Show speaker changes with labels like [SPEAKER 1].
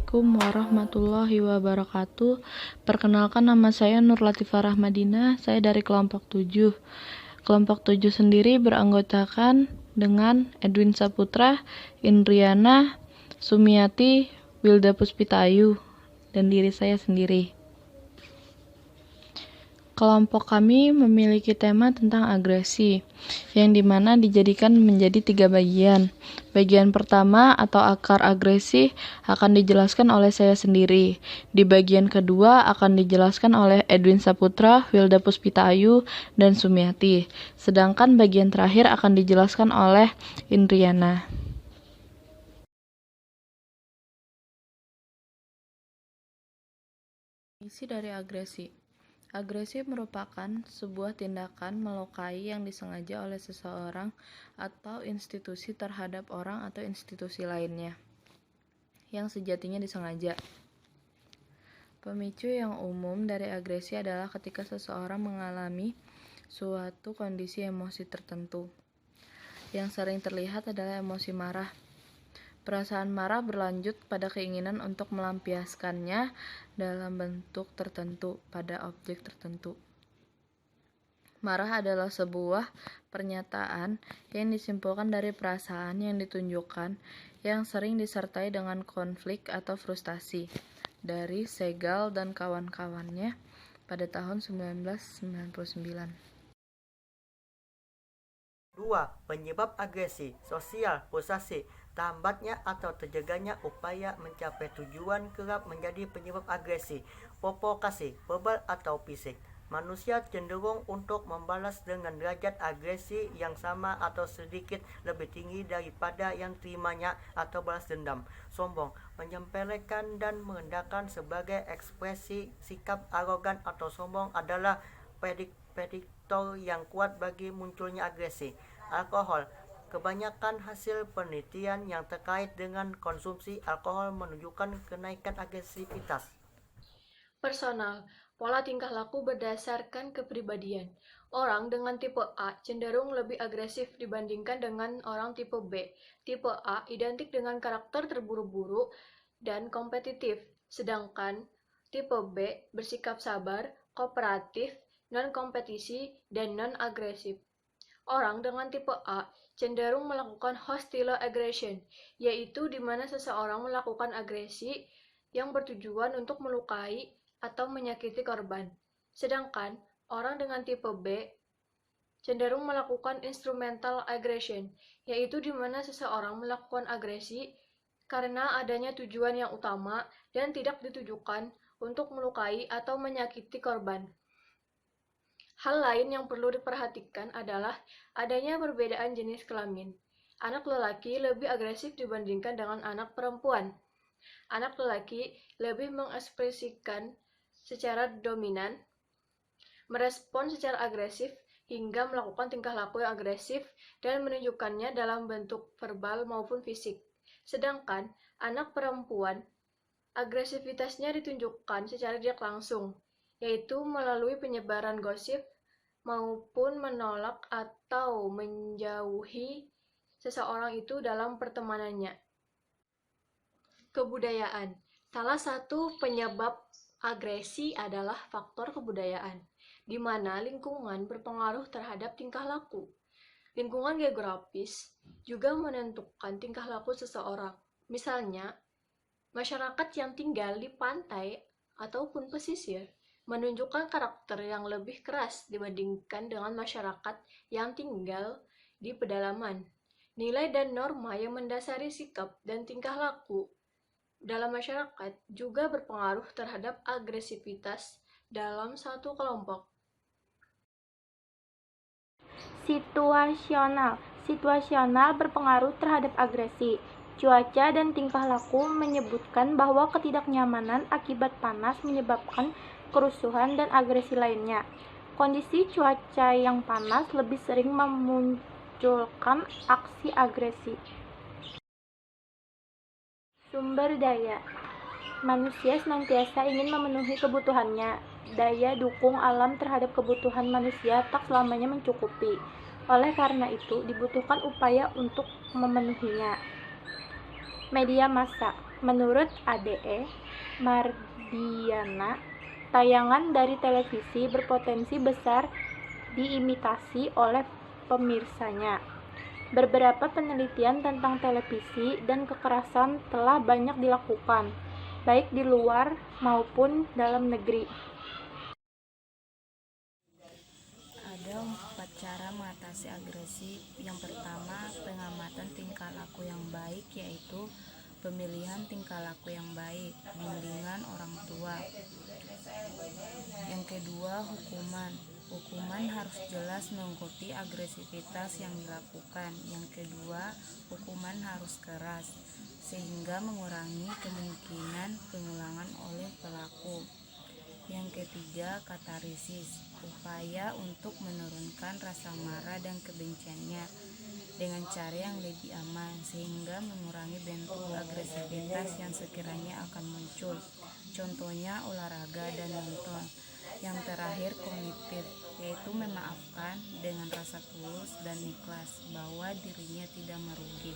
[SPEAKER 1] Assalamualaikum warahmatullahi wabarakatuh. Perkenalkan, nama saya Nur Latifah Rahmadina. Saya dari kelompok 7. Kelompok 7 sendiri beranggotakan dengan Edwin Saputra, Indriana, Sumiati, Wilda Puspitayu, dan diri saya sendiri. Kelompok kami memiliki tema tentang agresi, yang dimana dijadikan menjadi 3 bagian. Bagian pertama atau akar agresi akan dijelaskan oleh saya sendiri. Di bagian kedua akan dijelaskan oleh Edwin Saputra, Wilda Puspitayu, dan Sumiati. Sedangkan bagian terakhir akan dijelaskan oleh Indriana. Isi dari agresi. Agresi merupakan sebuah tindakan melukai yang disengaja oleh seseorang atau institusi terhadap orang atau institusi lainnya, yang sejatinya disengaja. Pemicu yang umum dari agresi adalah ketika seseorang mengalami suatu kondisi emosi tertentu. Yang sering terlihat adalah emosi marah. Perasaan marah berlanjut pada keinginan untuk melampiaskannya dalam bentuk tertentu pada objek tertentu. Marah adalah sebuah pernyataan yang disimpulkan dari perasaan yang ditunjukkan yang sering disertai dengan konflik atau frustasi. Dari Segal dan kawan-kawannya pada tahun 1999.
[SPEAKER 2] 2. Penyebab agresi sosial posasi. Tambatnya atau terjaganya upaya mencapai tujuan kerap menjadi penyebab agresi. Provokasi verbal atau fisik. Manusia cenderung untuk membalas dengan derajat agresi yang sama atau sedikit lebih tinggi daripada yang terimanya atau balas dendam. Sombong, menyepelekan dan merendahkan sebagai ekspresi sikap arogan atau sombong adalah prediktor yang kuat bagi munculnya agresi. Alkohol. Kebanyakan hasil penelitian yang terkait dengan konsumsi alkohol menunjukkan kenaikan agresivitas.
[SPEAKER 3] Personal. Pola tingkah laku berdasarkan kepribadian. Orang dengan tipe A cenderung lebih agresif dibandingkan dengan orang tipe B. Tipe A identik dengan karakter terburu-buru dan kompetitif, sedangkan tipe B bersikap sabar, kooperatif, non-kompetisi, dan non-agresif. Orang dengan tipe A cenderung melakukan hostile aggression, yaitu di mana seseorang melakukan agresi yang bertujuan untuk melukai atau menyakiti korban. Sedangkan orang dengan tipe B cenderung melakukan instrumental aggression, yaitu di mana seseorang melakukan agresi karena adanya tujuan yang utama dan tidak ditujukan untuk melukai atau menyakiti korban. Hal lain yang perlu diperhatikan adalah adanya perbedaan jenis kelamin. Anak lelaki lebih agresif dibandingkan dengan anak perempuan. Anak lelaki lebih mengekspresikan secara dominan, merespon secara agresif, hingga melakukan tingkah laku yang agresif dan menunjukkannya dalam bentuk verbal maupun fisik. Sedangkan anak perempuan, agresivitasnya ditunjukkan secara tidak langsung, yaitu melalui penyebaran gosip maupun menolak atau menjauhi seseorang itu dalam pertemanannya. Kebudayaan. Salah satu penyebab agresi adalah faktor kebudayaan, di mana lingkungan berpengaruh terhadap tingkah laku. Lingkungan geografis juga menentukan tingkah laku seseorang. Misalnya, masyarakat yang tinggal di pantai ataupun pesisir menunjukkan karakter yang lebih keras dibandingkan dengan masyarakat yang tinggal di pedalaman. Nilai dan norma yang mendasari sikap dan tingkah laku dalam masyarakat juga berpengaruh terhadap agresivitas dalam satu kelompok.
[SPEAKER 4] Situasional. Situasional berpengaruh terhadap agresi. Cuaca dan tingkah laku menyebutkan bahwa ketidaknyamanan akibat panas menyebabkan kerusuhan dan agresi lainnya. Kondisi cuaca yang panas lebih sering memunculkan aksi agresi. Sumber daya. Manusia senantiasa ingin memenuhi kebutuhannya. Daya dukung alam terhadap kebutuhan manusia tak selamanya mencukupi. Oleh karena itu, dibutuhkan upaya untuk memenuhinya. Media massa. Menurut ADE Mardiana, tayangan dari televisi berpotensi besar diimitasi oleh pemirsanya. Beberapa penelitian tentang televisi dan kekerasan telah banyak dilakukan, baik di luar maupun dalam negeri.
[SPEAKER 5] Ada 4 cara mengatasi agresi. Yang pertama, pengamatan tingkah laku yang baik, yaitu pemilihan tingkah laku yang baik, bimbingan orang tua. Yang kedua, hukuman. Hukuman harus jelas mengikuti agresivitas yang dilakukan. Yang kedua, hukuman harus keras, sehingga mengurangi kemungkinan pengulangan oleh pelaku. Yang ketiga, katarsis, upaya untuk menurunkan rasa marah dan kebenciannya dengan cara yang lebih aman, sehingga mengurangi bentuk agresivitas yang sekiranya akan muncul. Contohnya olahraga dan nonton. Yang terakhir, kognitif, yaitu memaafkan dengan rasa tulus dan ikhlas bahwa dirinya tidak merugi.